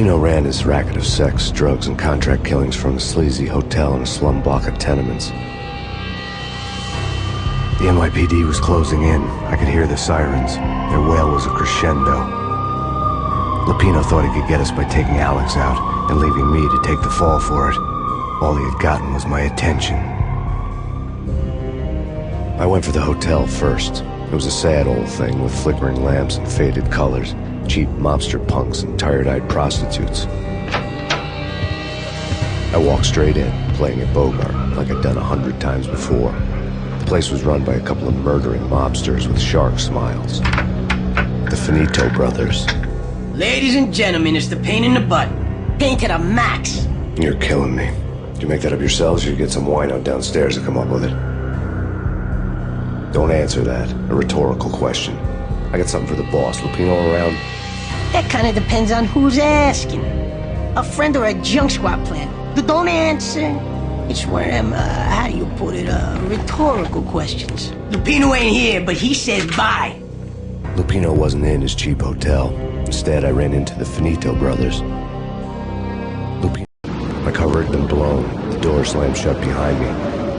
Lupino ran his racket of sex, drugs, and contract killings from a sleazy hotel in a slum block of tenements. The NYPD was closing in. I could hear the sirens. Their wail was a crescendo. Lupino thought he could get us by taking Alex out and leaving me to take the fall for it. All he had gotten was my attention. I went for the hotel first. It was a sad old thing with flickering lamps and faded colors, cheap mobster punks and tired-eyed prostitutes. I walked straight in, playing at Bogart, like I'd done 100 times before. The place was run by a couple of murdering mobsters with shark smiles. The Finito brothers. Ladies and gentlemen, it's the Payne in the butt. Payne to the max. You're killing me. Did you make that up yourselves, or you get some wino downstairs to come up with it? Don't answer that. A rhetorical question. I got something for the boss. Lupino around? That kind of depends on who's asking. A friend or a junk squad plan. Don't answer. It's one of them, how do you put it, rhetorical questions. Lupino ain't here, but he says bye. Lupino wasn't in his cheap hotel. Instead, I ran into the Finito brothers. Lupino. My cover had been blown. The door slammed shut behind me.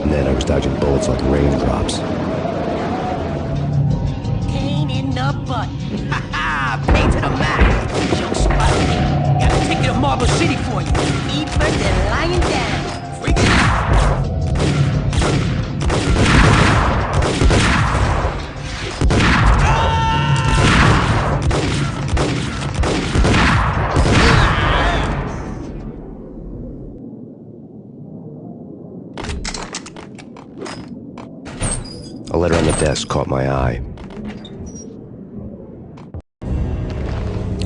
And then I was dodging bullets like raindrops. Payne in the butt. Ha ha! Payne to the max. Junk squad. Got a ticket of Marble City for you. Deeper than lying down. Freak it out. A letter on the desk caught my eye.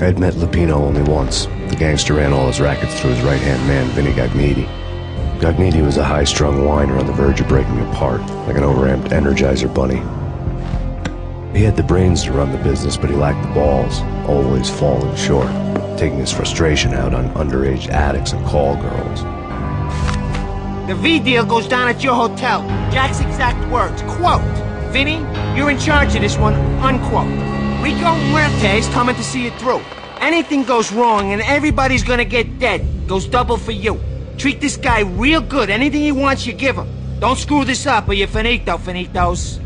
I had met Lupino only once. The gangster ran all his rackets through his right-hand man, Vinny Gagniti. Gagniti was a high-strung whiner on the verge of breaking apart, like an overamped Energizer bunny. He had the brains to run the business, but he lacked the balls, always falling short, taking his frustration out on underage addicts and call girls. The V deal goes down at your hotel. Jack's exact words, quote, "Vinny, you're in charge of this one," unquote. Rico Muerte's coming to see it through. Anything goes wrong and everybody's gonna get dead. Goes double for you. Treat this guy real good. Anything he wants, you give him. Don't screw this up or you're finito, finitos.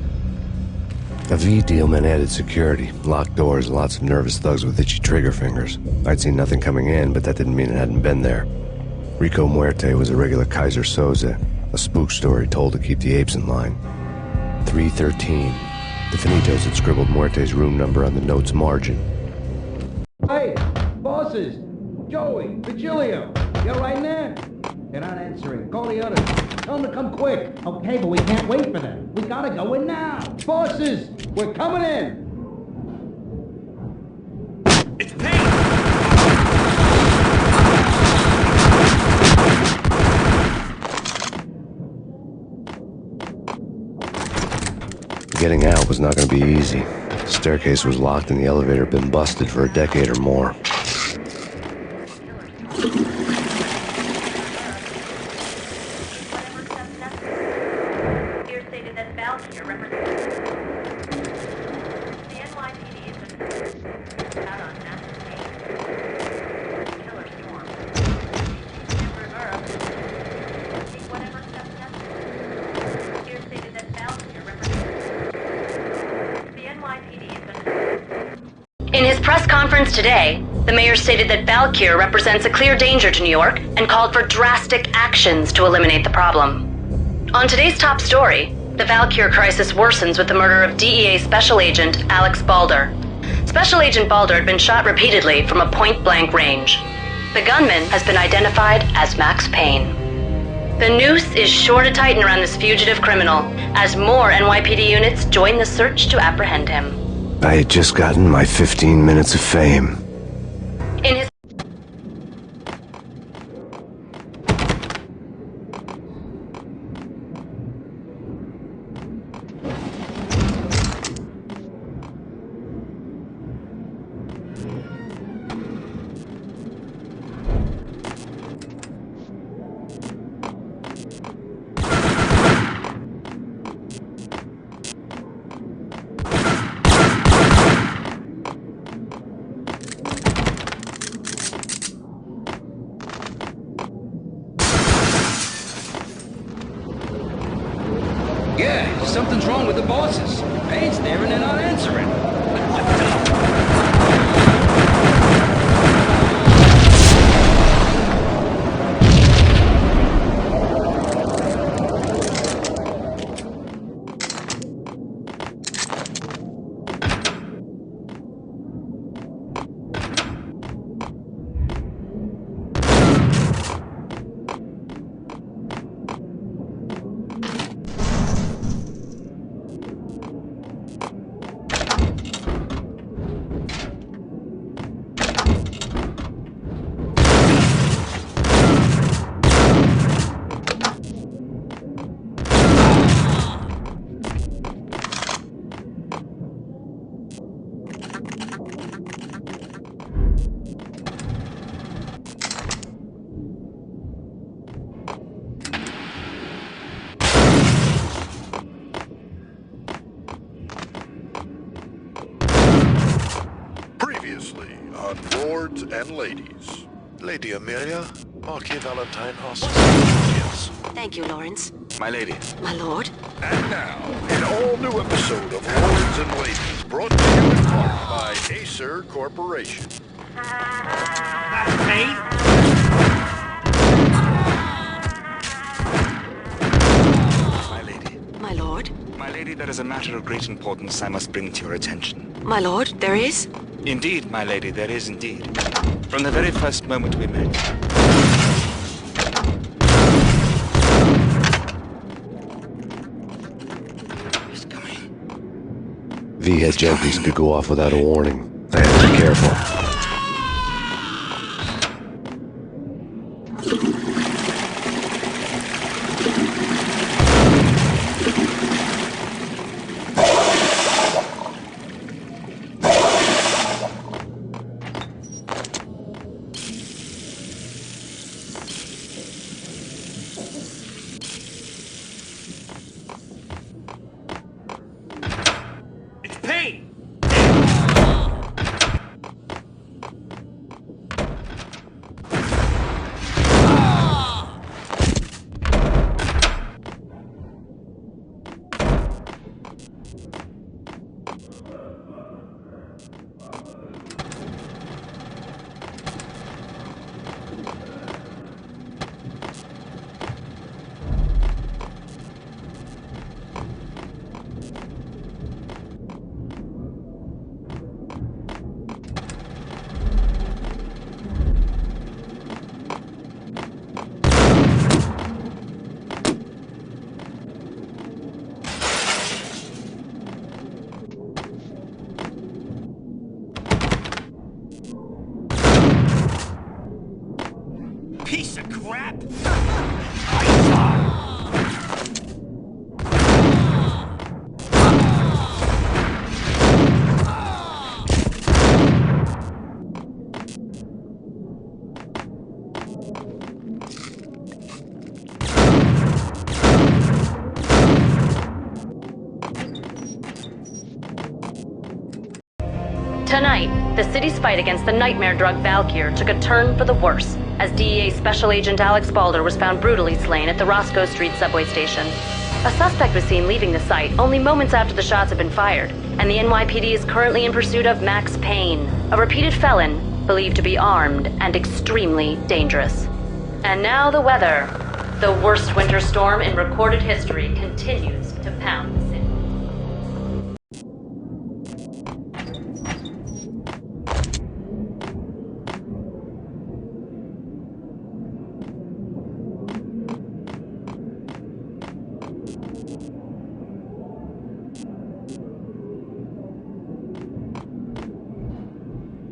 A V deal meant added security, locked doors, and lots of nervous thugs with itchy trigger fingers. I'd seen nothing coming in, but that didn't mean it hadn't been there. Rico Muerte was a regular Kaiser Soze, a spook story told to keep the apes in line. 313. The Finitos had scribbled Muerte's room number on the note's margin. Hey, bosses! Joey, Virgilio, you're right there? They're not answering. Call the others. Tell them to come quick. Okay, but we can't wait for them. We gotta go in now. Bosses, we're coming in. It's Payne! Getting out was not going to be easy. The staircase was locked and the elevator had been busted for a decade or more. In his press conference today, the mayor stated that Valkyr represents a clear danger to New York and called for drastic actions to eliminate the problem. On today's top story, the Valkyr crisis worsens with the murder of DEA Special Agent Alex Balder. Special Agent Balder had been shot repeatedly from a point-blank range. The gunman has been identified as Max Payne. The noose is sure to tighten around this fugitive criminal as more NYPD units join the search to apprehend him. I had just gotten my 15 minutes of fame. In his Something's wrong with the bosses. Payne's there and they're not answering. What the? Previously on Lords and Ladies. Lady Amelia, Marquis Valentine Austin. Yes. Thank you, Lawrence. My lady. My lord? And now, an all-new episode of Lords and Ladies, brought to you in part by Acer Corporation. That's Payne? My lady. My lord? My lady, there is a matter of great importance I must bring to your attention. My lord, there is? Indeed, my lady, there is indeed. From the very first moment we met. He's coming. V had junkies could go off without a warning. I had to be careful. It's Payne! Piece of crap! Tonight, the city's fight against the nightmare drug Valkyr took a turn for the worse, as DEA Special Agent Alex Balder was found brutally slain at the Roscoe Street subway station. A suspect was seen leaving the site only moments after the shots had been fired, and the NYPD is currently in pursuit of Max Payne, a repeated felon believed to be armed and extremely dangerous. And now the weather. The worst winter storm in recorded history continues to pound the city.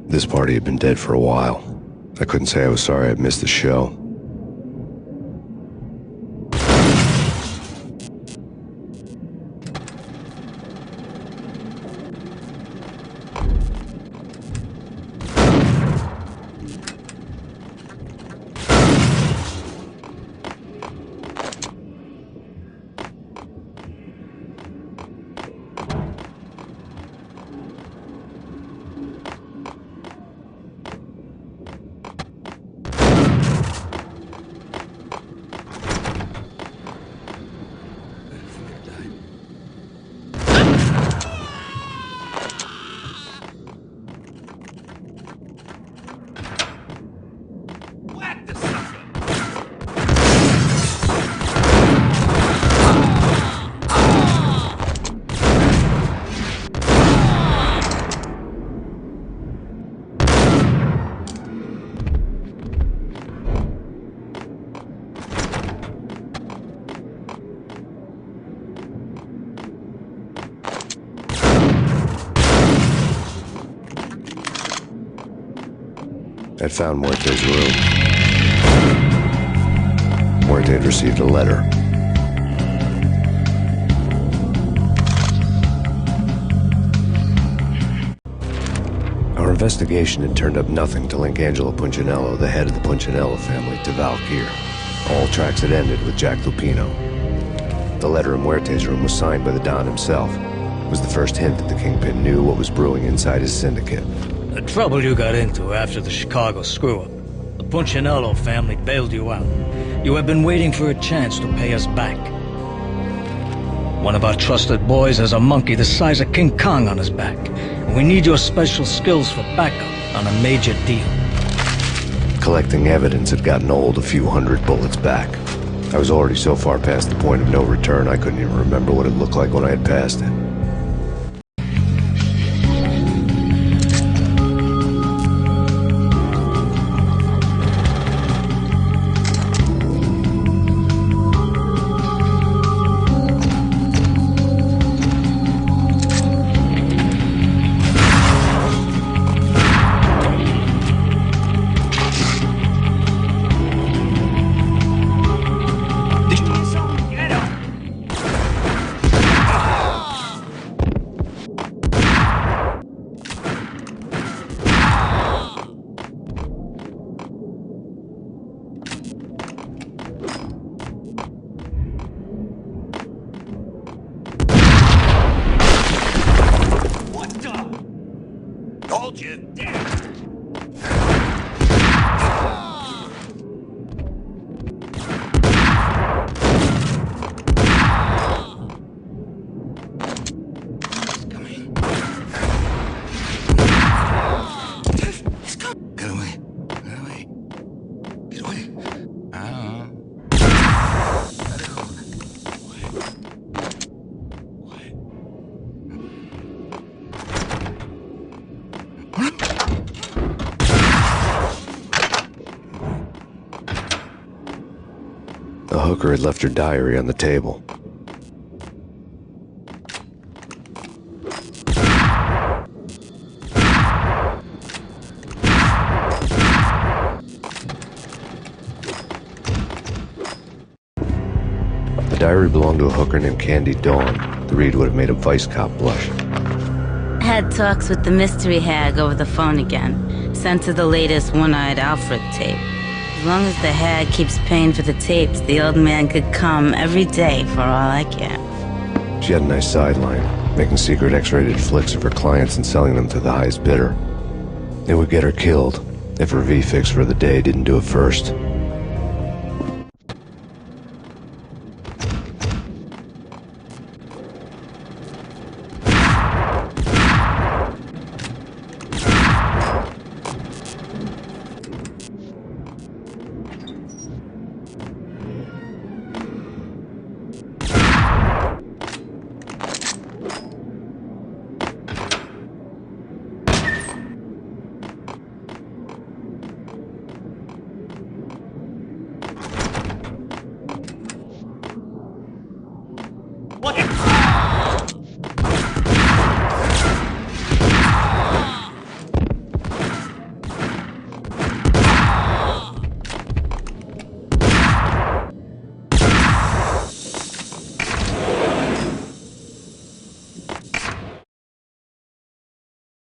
This party had been dead for a while. I couldn't say I was sorry I'd missed the show. I'd found Muerte's room. Muerte had received a letter. Our investigation had turned up nothing to link Angelo Punchinello, the head of the Punchinello family, to Valkyr. All tracks had ended with Jack Lupino. The letter in Muerte's room was signed by the Don himself. It was the first hint that the Kingpin knew what was brewing inside his syndicate. The trouble you got into after the Chicago screw-up. The Punchinello family bailed you out. You have been waiting for a chance to pay us back. One of our trusted boys has a monkey the size of King Kong on his back. And we need your special skills for backup on a major deal. Collecting evidence had gotten old a few hundred bullets back. I was already so far past the point of no return I couldn't even remember what it looked like when I had passed it. The hooker had left her diary on the table. The diary belonged to a hooker named Candy Dawn. The read would have made a vice cop blush. Had talks with the mystery hag over the phone again. Sent her the latest One-Eyed Alfred tape. As long as the hag keeps paying for the tapes, the old man could come every day for all I care. She had a nice sideline, making secret X-rated flicks of her clients and selling them to the highest bidder. It would get her killed if her V-fix for the day didn't do it first.